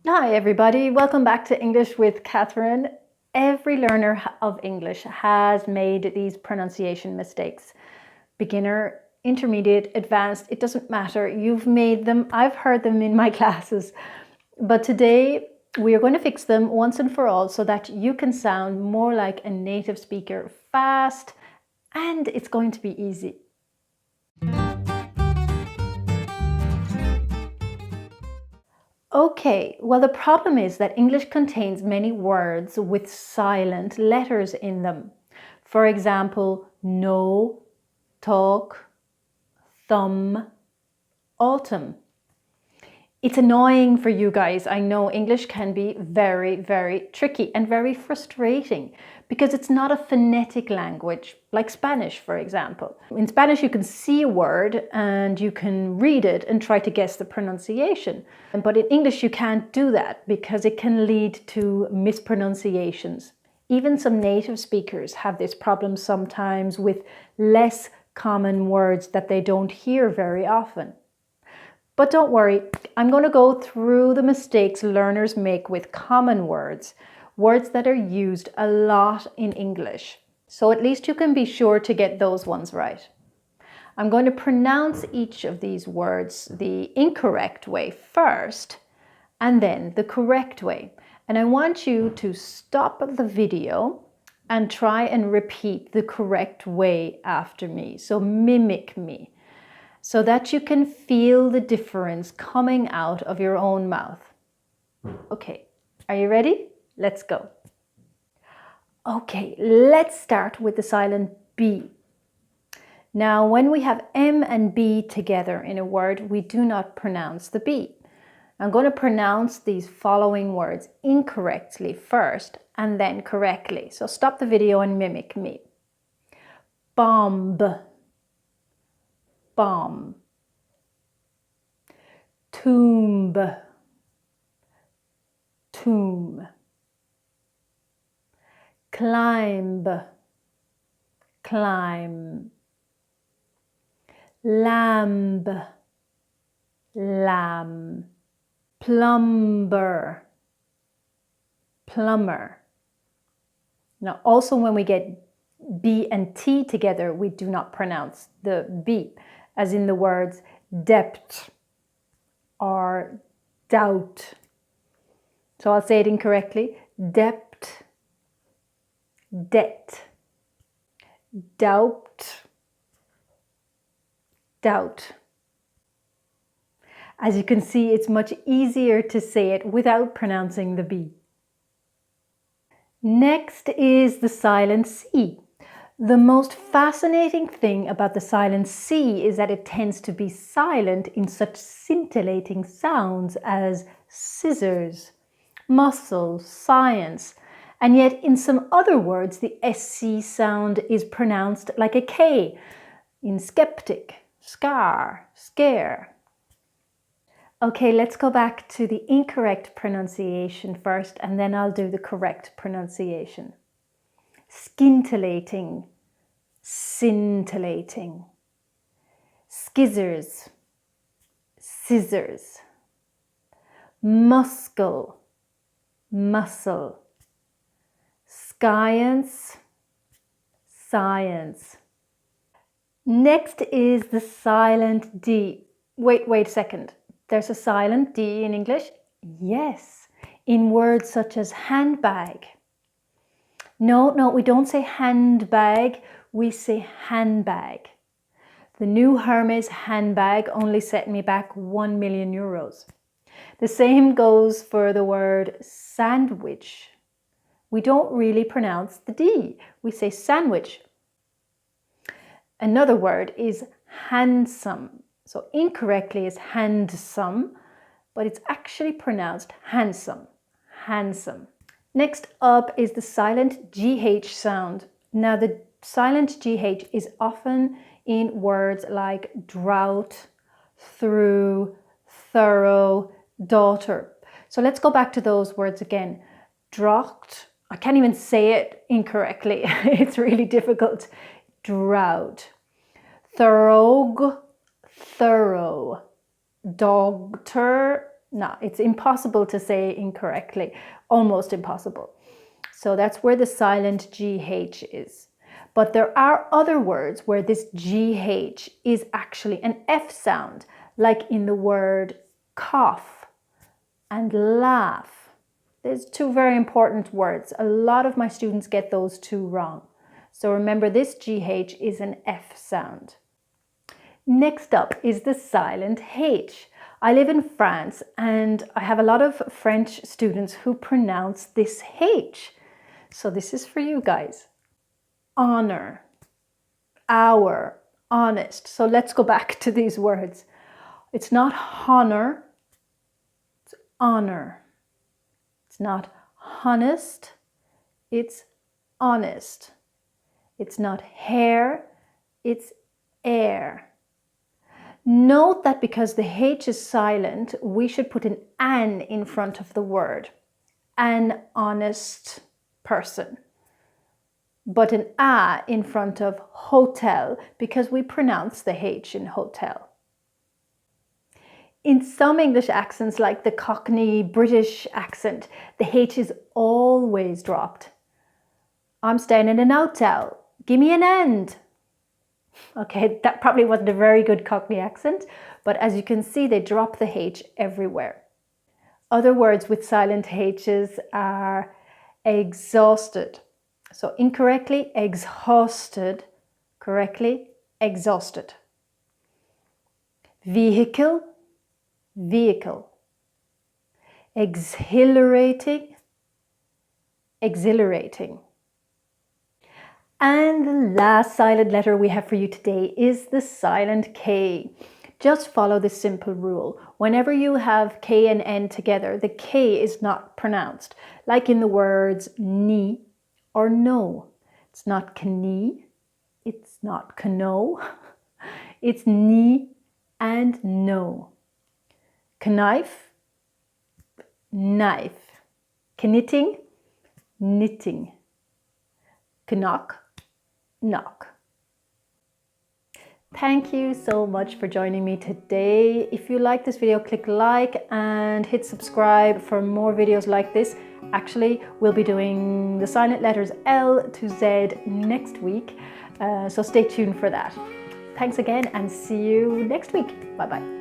Hi everybody, welcome back to English with Kathryn. Every learner of English has made these pronunciation mistakes. Beginner, intermediate, advanced, it doesn't matter. You've made them, I've heard them in my classes. But today we are going to fix them once and for all so that you can sound more like a native speaker fast, and it's going to be easy. Okay, well, the problem is that English contains many words with silent letters in them. For example, no, talk, thumb, autumn. It's annoying for you guys. I know English can be very, very tricky and very frustrating because it's not a phonetic language like Spanish, for example. In Spanish, you can see a word and you can read it and try to guess the pronunciation. But in English, you can't do that because it can lead to mispronunciations. Even some native speakers have this problem sometimes with less common words that they don't hear very often. But don't worry, I'm going to go through the mistakes learners make with common words, words that are used a lot in English. So at least you can be sure to get those ones right. I'm going to pronounce each of these words the incorrect way first, and then the correct way. And I want you to stop the video and try and repeat the correct way after me. So mimic me, so that you can feel the difference coming out of your own mouth. Okay, are you ready? Let's go. Okay, let's start with the silent B. Now, when we have M and B together in a word, we do not pronounce the B. I'm going to pronounce these following words incorrectly first and then correctly. So stop the video and mimic me. Bomb. Bomb. Tomb. Tomb. Climb. Climb. Lamb. Lamb. Plumber. Plumber. Now, also when we get B and T together, we do not pronounce the B, as in the words depth or doubt. So I'll say it incorrectly. Depth, debt, doubt, doubt. As you can see, it's much easier to say it without pronouncing the B. Next is the silent C. The most fascinating thing about the silent C is that it tends to be silent in such scintillating sounds as scissors, muscle, science, and yet in some other words the SC sound is pronounced like a K, in skeptic, scar, scare. Okay, let's go back to the incorrect pronunciation first, and then I'll do the correct pronunciation. Scintillating, scintillating. Skizzers, scissors. Muscle, muscle. Science, science. Next is the silent D. Wait a second. There's a silent D in English? Yes, in words such as handbag. No, we don't say handbag, we say handbag. The new Hermes handbag only set me back 1 million euros. The same goes for the word sandwich. We don't really pronounce the D, we say sandwich. Another word is handsome. So incorrectly is handsome, but it's actually pronounced handsome, handsome. Next up is the silent GH sound. Now the silent GH is often in words like drought, through, thorough, daughter. So let's go back to those words again. Drought, I can't even say it incorrectly. It's really difficult. Drought. Thorough, thorough. Doctor, No, it's impossible to say incorrectly, almost impossible. So that's where the silent GH is. But there are other words where this GH is actually an F sound, like in the word cough and laugh. There's two very important words. A lot of my students get those two wrong. So remember, this GH is an F sound. Next up is the silent H. I live in France and I have a lot of French students who pronounce this H. So this is for you guys. Honor, hour, honest. So let's go back to these words. It's not honor, it's honor. It's not honest, it's honest. It's not hair, it's air. Note that because the H is silent, we should put an in front of the word. An honest person. But an A in front of hotel because we pronounce the H in hotel. In some English accents, like the Cockney British accent, the H is always dropped. I'm staying in an hotel. Give me an end. Okay, that probably wasn't a very good Cockney accent, but as you can see, they drop the H everywhere. Other words with silent H's are exhausted. So incorrectly, exhausted. Correctly, exhausted. Vehicle, vehicle. Exhilarating, exhilarating. And the last silent letter we have for you today is the silent K. Just follow this simple rule. Whenever you have K and N together, the K is not pronounced, like in the words ni or no. It's not kni, it's not kno, it's ni and no. Knife, knife. Knitting, knitting. Knock, knock. Thank you so much for joining me today. If you like this video, click like and hit subscribe for more videos like this. Actually, we'll be doing the silent letters L to Z next week, so stay tuned for that. Thanks again and see you next week. Bye-bye.